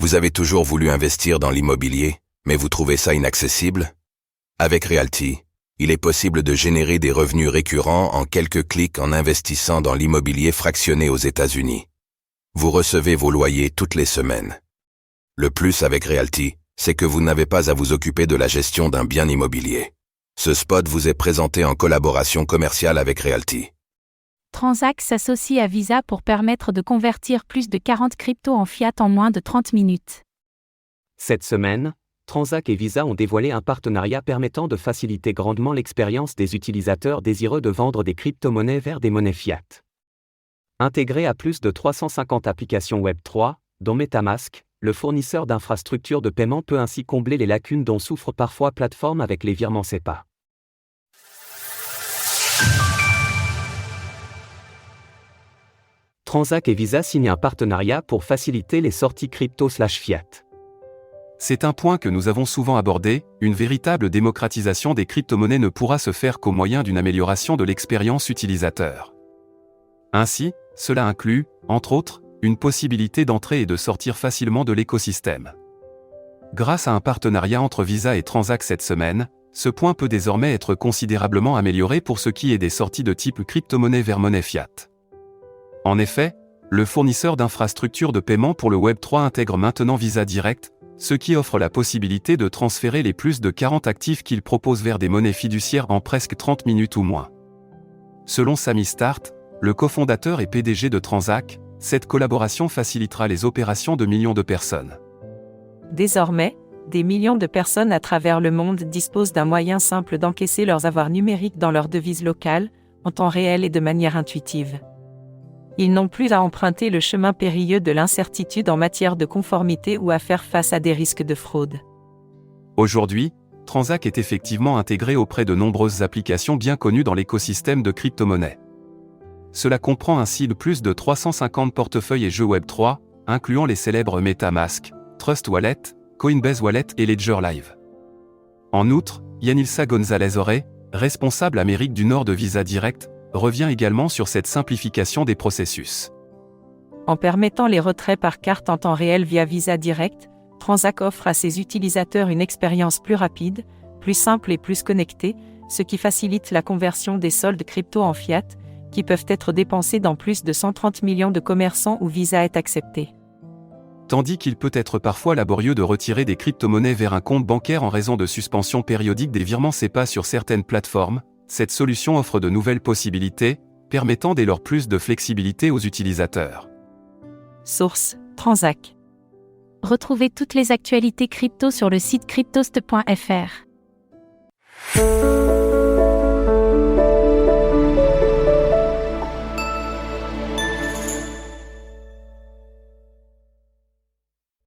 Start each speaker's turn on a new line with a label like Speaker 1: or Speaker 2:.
Speaker 1: Vous avez toujours voulu investir dans l'immobilier, mais vous trouvez ça inaccessible? Avec Realty, il est possible de générer des revenus récurrents en quelques clics en investissant dans l'immobilier fractionné aux États-Unis. Vous recevez vos loyers toutes les semaines. Le plus avec Realty, c'est que vous n'avez pas à vous occuper de la gestion d'un bien immobilier. Ce spot vous est présenté en collaboration commerciale avec Realty.
Speaker 2: Transact s'associe à Visa pour permettre de convertir plus de 40 cryptos en fiat en moins de 30 minutes.
Speaker 3: Cette semaine, Transact et Visa ont dévoilé un partenariat permettant de faciliter grandement l'expérience des utilisateurs désireux de vendre des crypto-monnaies vers des monnaies fiat. Intégré à plus de 350 applications Web3, dont MetaMask, le fournisseur d'infrastructures de paiement peut ainsi combler les lacunes dont souffre parfois plateforme avec les virements SEPA. Transact et Visa signent un partenariat pour faciliter les sorties crypto/fiat.
Speaker 4: C'est un point que nous avons souvent abordé, une véritable démocratisation des crypto-monnaies ne pourra se faire qu'au moyen d'une amélioration de l'expérience utilisateur. Ainsi, cela inclut, entre autres, une possibilité d'entrer et de sortir facilement de l'écosystème. Grâce à un partenariat entre Visa et Transact cette semaine, ce point peut désormais être considérablement amélioré pour ce qui est des sorties de type crypto-monnaie vers monnaie fiat. En effet, le fournisseur d'infrastructures de paiement pour le Web3 intègre maintenant Visa Direct, ce qui offre la possibilité de transférer les plus de 40 actifs qu'il propose vers des monnaies fiduciaires en presque 30 minutes ou moins. Selon Sami Start, le cofondateur et PDG de Transact, cette collaboration facilitera les opérations de millions de personnes.
Speaker 5: Désormais, des millions de personnes à travers le monde disposent d'un moyen simple d'encaisser leurs avoirs numériques dans leur devise locale, en temps réel et de manière intuitive. Ils n'ont plus à emprunter le chemin périlleux de l'incertitude en matière de conformité ou à faire face à des risques de fraude.
Speaker 4: Aujourd'hui, Transact est effectivement intégré auprès de nombreuses applications bien connues dans l'écosystème de crypto-monnaies. Cela comprend ainsi de plus de 350 portefeuilles et jeux Web3, incluant les célèbres MetaMask, Trust Wallet, Coinbase Wallet et Ledger Live. En outre, Yanilsa González-Orey, responsable Amérique du Nord de Visa Direct, revient également sur cette simplification des processus.
Speaker 5: En permettant les retraits par carte en temps réel via Visa Direct, Transact offre à ses utilisateurs une expérience plus rapide, plus simple et plus connectée, ce qui facilite la conversion des soldes crypto en fiat, qui peuvent être dépensés dans plus de 130 millions de commerçants où Visa est accepté.
Speaker 4: Tandis qu'il peut être parfois laborieux de retirer des crypto-monnaies vers un compte bancaire en raison de suspensions périodiques des virements SEPA sur certaines plateformes, cette solution offre de nouvelles possibilités, permettant dès lors plus de flexibilité aux utilisateurs.
Speaker 5: Source: Transact.
Speaker 2: Retrouvez toutes les actualités crypto sur le site cryptost.fr.